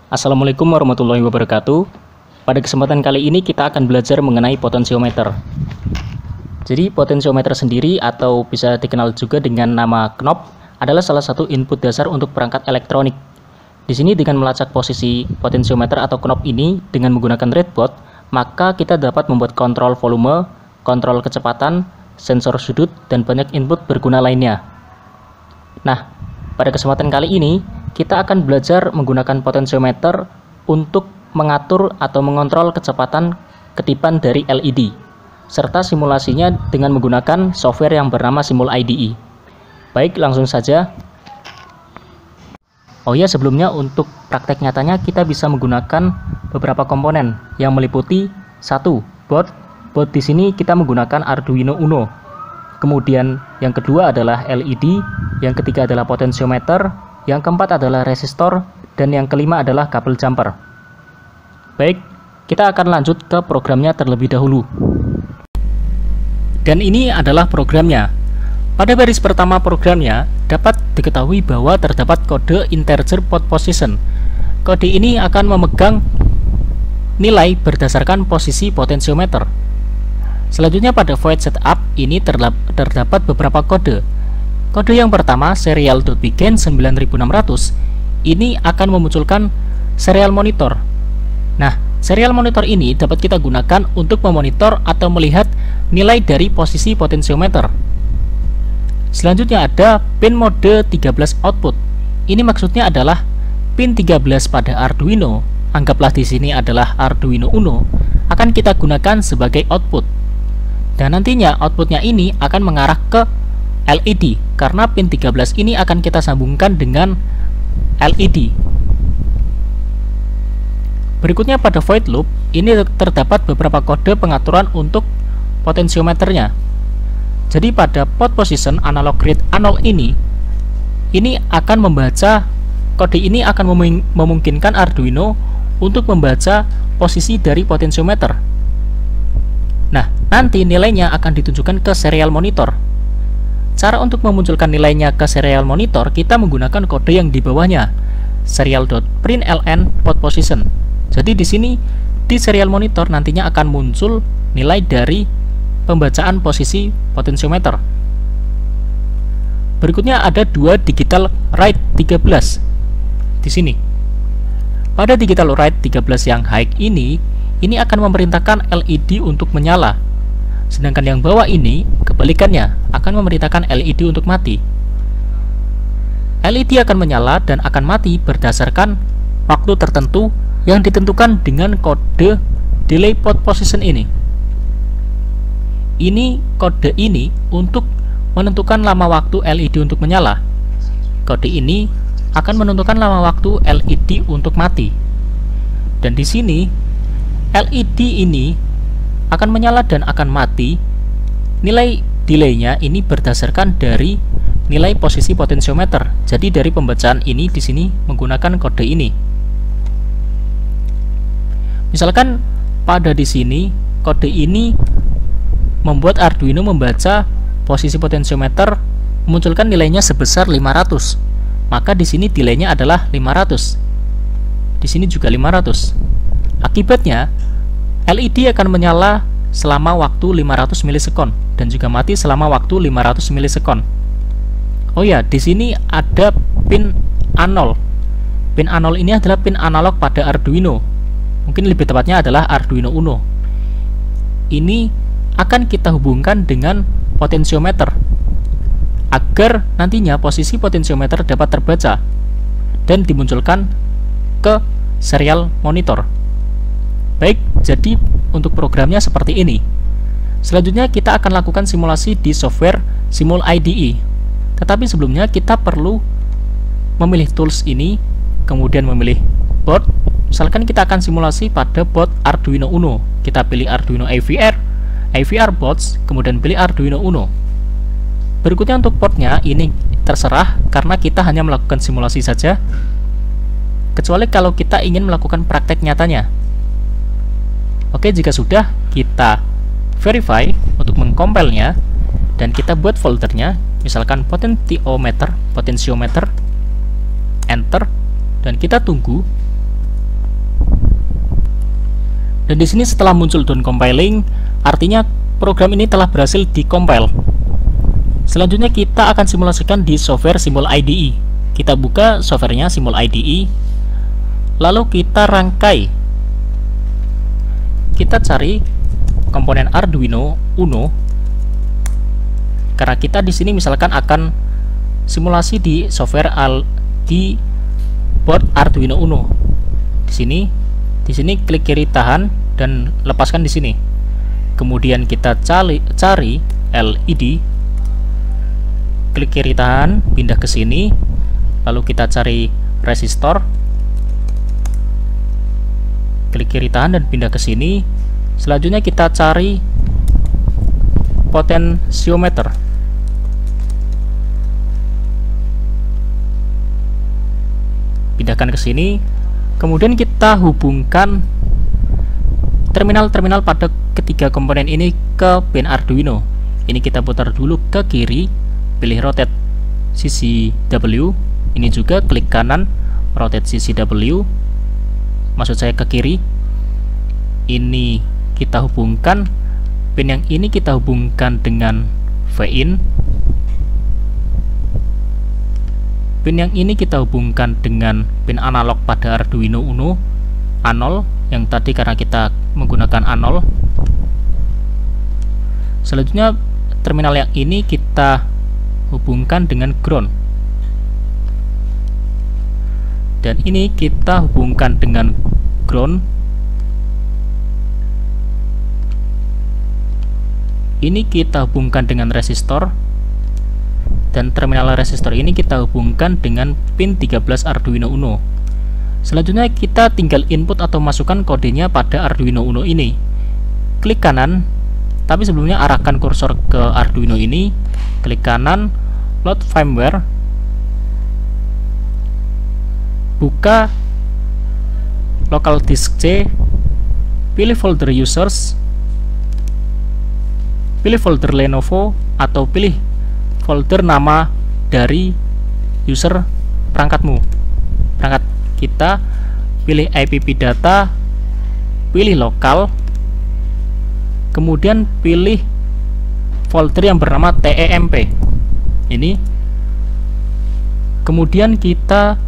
Assalamualaikum warahmatullahi wabarakatuh. Pada kesempatan kali ini kita akan belajar mengenai potensiometer. Jadi potensiometer sendiri atau bisa dikenal juga dengan nama knob adalah salah satu input dasar untuk perangkat elektronik. Di sini dengan melacak posisi potensiometer atau knob ini dengan menggunakan breadboard, maka kita dapat membuat kontrol volume, kontrol kecepatan, sensor sudut, dan banyak input berguna lainnya. Nah, pada kesempatan kali ini kita akan belajar menggunakan potensiometer untuk mengatur atau mengontrol kecepatan ketipan dari LED, serta simulasinya dengan menggunakan software yang bernama Simul IDE. Baik, langsung saja. Oh ya, sebelumnya untuk praktek nyatanya kita bisa menggunakan beberapa komponen yang meliputi 1. Board. Board di sini kita menggunakan Arduino Uno. Kemudian yang kedua adalah LED, yang ketiga adalah potensiometer, yang keempat adalah resistor, dan yang kelima adalah kabel jumper. Baik, kita akan lanjut ke programnya terlebih dahulu. Dan ini adalah programnya. Pada baris pertama programnya, dapat diketahui bahwa terdapat kode integer pot position. Kode ini akan memegang nilai berdasarkan posisi potensiometer. Selanjutnya pada void setup ini terdapat beberapa kode. Kode yang pertama serial.begin 9600 ini akan memunculkan serial monitor. Nah, serial monitor ini dapat kita gunakan untuk memonitor atau melihat nilai dari posisi potensiometer. Selanjutnya ada pin mode 13 output. Ini maksudnya adalah pin 13 pada Arduino, anggaplah di sini adalah Arduino Uno, akan kita gunakan sebagai output. Dan nantinya outputnya ini akan mengarah ke LED, karena pin 13 ini akan kita sambungkan dengan LED. Berikutnya pada void loop, ini terdapat beberapa kode pengaturan untuk potensiometernya. Jadi pada pot position analog read anol ini akan membaca, kode ini akan memungkinkan Arduino untuk membaca posisi dari potensiometer. Nah, nanti nilainya akan ditunjukkan ke serial monitor. Cara untuk memunculkan nilainya ke serial monitor, kita menggunakan kode yang di bawahnya, serial.println pot position. Jadi di sini di serial monitor nantinya akan muncul nilai dari pembacaan posisi potensiometer. Berikutnya ada dua digital write 13 di sini. Pada digital write 13 yang high ini akan memerintahkan LED untuk menyala. Sedangkan yang bawah ini kebalikannya, akan memerintahkan LED untuk mati. LED akan menyala dan akan mati berdasarkan waktu tertentu yang ditentukan dengan kode delay pot position ini. Kode ini untuk menentukan lama waktu LED untuk menyala. Kode ini akan menentukan lama waktu LED untuk mati. Dan di sini LED ini akan menyala dan akan mati. Nilai delaynya ini berdasarkan dari nilai posisi potensiometer. Jadi dari pembacaan ini di sini menggunakan kode ini. Misalkan pada di sini kode ini membuat Arduino membaca posisi potensiometer memunculkan nilainya sebesar 500. Maka di sini delaynya adalah 500. Di sini juga 500. Akibatnya LED akan menyala selama waktu 500 milisekon dan juga mati selama waktu 500 milisekon. Oh ya, di sini ada pin anol. Pin anol ini adalah pin analog pada Arduino. Mungkin lebih tepatnya adalah Arduino Uno. Ini akan kita hubungkan dengan potensiometer agar nantinya posisi potensiometer dapat terbaca dan dimunculkan ke serial monitor. Baik, jadi untuk programnya seperti ini. Selanjutnya kita akan lakukan simulasi di software Simul IDE. Tetapi sebelumnya kita perlu memilih tools ini, kemudian memilih board. Misalkan kita akan simulasi pada board Arduino Uno. Kita pilih Arduino AVR boards, kemudian pilih Arduino Uno. Berikutnya untuk portnya ini terserah karena kita hanya melakukan simulasi saja, kecuali kalau kita ingin melakukan praktek nyatanya. Oke, jika sudah, kita verify untuk mengcompile-nya dan kita buat foldernya, misalkan potensiometer, enter, dan kita tunggu Dan di sini setelah muncul down compiling, artinya program ini telah berhasil di-compile. Selanjutnya kita akan simulasikan di software Simbol IDE. Kita buka softwarenya Simbol IDE, lalu kita rangkai. Kita cari komponen Arduino Uno, karena kita di sini misalkan akan simulasi di software di board Arduino Uno. Di sini klik kiri tahan dan lepaskan di sini. Kemudian kita cari LED, klik kiri tahan, pindah ke sini, lalu kita cari resistor, klik kiri tahan dan pindah ke sini. Selanjutnya kita cari potensiometer. Pindahkan ke sini. Kemudian kita hubungkan terminal-terminal pada ketiga komponen ini ke pin Arduino. Ini kita putar dulu ke kiri, pilih rotate CCW. Ini juga klik kanan, rotate CCW. Maksud saya ke kiri. Ini kita hubungkan, pin yang ini kita hubungkan dengan Vin. Pin yang ini kita hubungkan dengan pin analog pada Arduino Uno A0, yang tadi karena kita menggunakan A0. Selanjutnya terminal yang ini kita hubungkan dengan ground, dan ini kita hubungkan dengan ground. Ini kita hubungkan dengan resistor, dan terminal resistor ini kita hubungkan dengan pin 13 Arduino Uno. Selanjutnya kita tinggal input atau masukkan kodenya pada Arduino Uno ini. Klik kanan, tapi sebelumnya arahkan kursor ke Arduino ini, klik kanan, load firmware, buka local disk C, pilih folder users, pilih folder Lenovo, atau pilih folder nama dari user perangkat kita, pilih IPv data, pilih lokal, kemudian pilih folder yang bernama TEMP ini, kemudian kita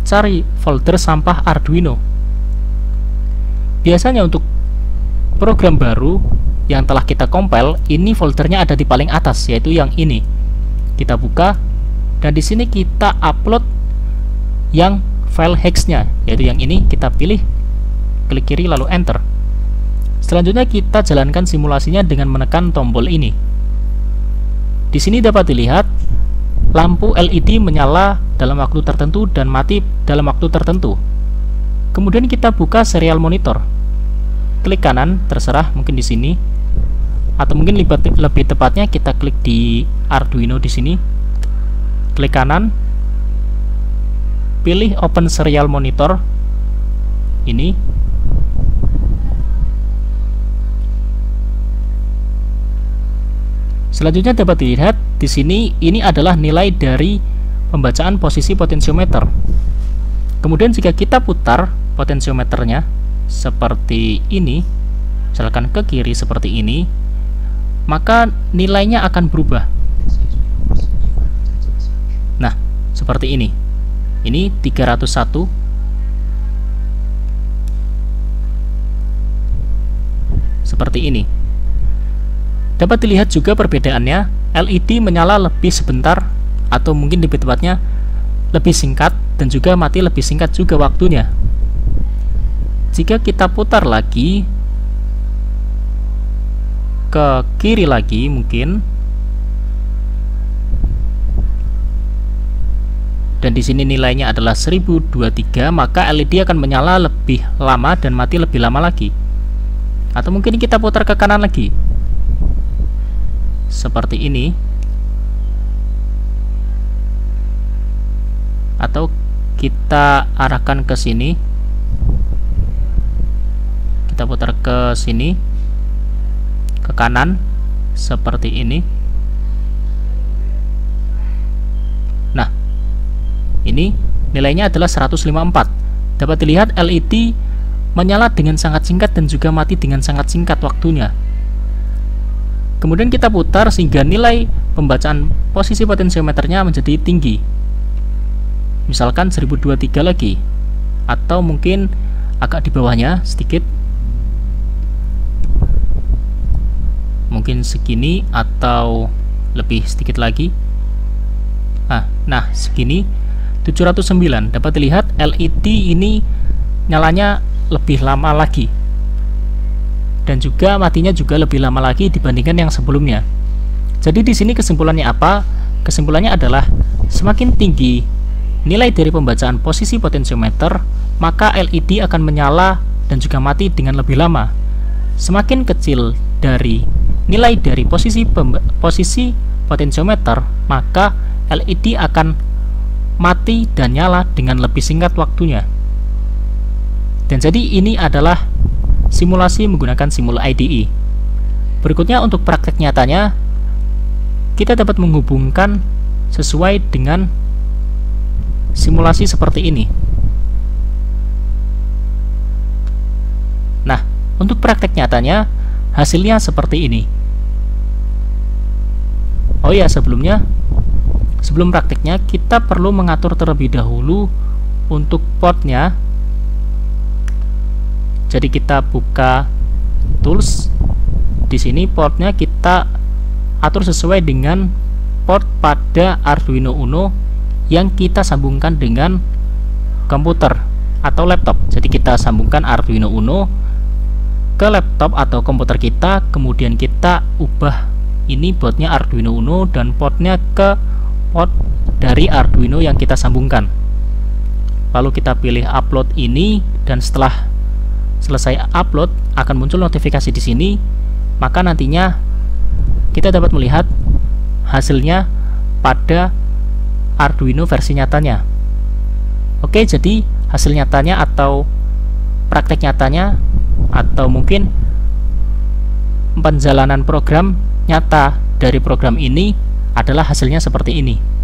cari folder sampah Arduino. Biasanya untuk program baru yang telah kita compile, ini foldernya ada di paling atas, yaitu yang ini. Kita buka, dan di sini kita upload yang file hexnya, yaitu yang ini. Kita pilih, klik kiri lalu enter. Selanjutnya kita jalankan simulasinya dengan menekan tombol ini. Di sini dapat dilihat lampu LED menyala dalam waktu tertentu dan mati dalam waktu tertentu. Kemudian kita buka serial monitor. Klik kanan, terserah, mungkin di sini, atau mungkin lebih tepatnya kita klik di Arduino di sini. Klik kanan, pilih open serial monitor ini. Selanjutnya dapat dilihat di sini, ini adalah nilai dari pembacaan posisi potensiometer. Kemudian jika kita putar potensiometernya seperti ini, misalkan ke kiri seperti ini, maka nilainya akan berubah. Nah, seperti ini. Ini 301. Seperti ini. Dapat dilihat juga perbedaannya, LED menyala lebih sebentar, atau mungkin lebih tepatnya lebih singkat, dan juga mati lebih singkat juga waktunya. Jika kita putar lagi ke kiri lagi mungkin, dan di sini nilainya adalah 1023, maka LED akan menyala lebih lama dan mati lebih lama lagi. Atau mungkin kita putar ke kanan lagi seperti ini, atau kita arahkan ke sini, kita putar ke sini, ke kanan seperti ini. Nah, ini nilainya adalah 154. Dapat dilihat LED menyala dengan sangat singkat dan juga mati dengan sangat singkat waktunya. Kemudian kita putar sehingga nilai pembacaan posisi potensiometernya menjadi tinggi. Misalkan 1023 lagi, atau mungkin agak di bawahnya sedikit, mungkin segini atau lebih sedikit lagi. Nah segini 709. Dapat dilihat LED ini nyalanya lebih lama lagi, dan juga matinya juga lebih lama lagi dibandingkan yang sebelumnya. Jadi di sini kesimpulannya apa? Kesimpulannya adalah semakin tinggi nilai dari pembacaan posisi potensiometer, maka LED akan menyala dan juga mati dengan lebih lama. Semakin kecil dari nilai dari posisi potensiometer, maka LED akan mati dan nyala dengan lebih singkat waktunya. Dan jadi ini adalah simulasi menggunakan Simul IDE. Berikutnya untuk praktek nyatanya, kita dapat menghubungkan sesuai dengan simulasi seperti ini. Nah, untuk praktek nyatanya hasilnya seperti ini. Oh ya, sebelum prakteknya kita perlu mengatur terlebih dahulu untuk portnya. Jadi kita buka tools. Di sini portnya kita atur sesuai dengan port pada Arduino Uno yang kita sambungkan dengan komputer atau laptop. Jadi kita sambungkan Arduino Uno ke laptop atau komputer kita, kemudian kita ubah ini portnya Arduino Uno dan portnya ke port dari Arduino yang kita sambungkan. Lalu kita pilih upload ini, dan setelah selesai upload akan muncul notifikasi di sini. Maka nantinya kita dapat melihat hasilnya pada Arduino versi nyatanya. Oke, jadi hasil nyatanya atau praktek nyatanya atau mungkin penjalanan program nyata dari program ini adalah hasilnya seperti ini.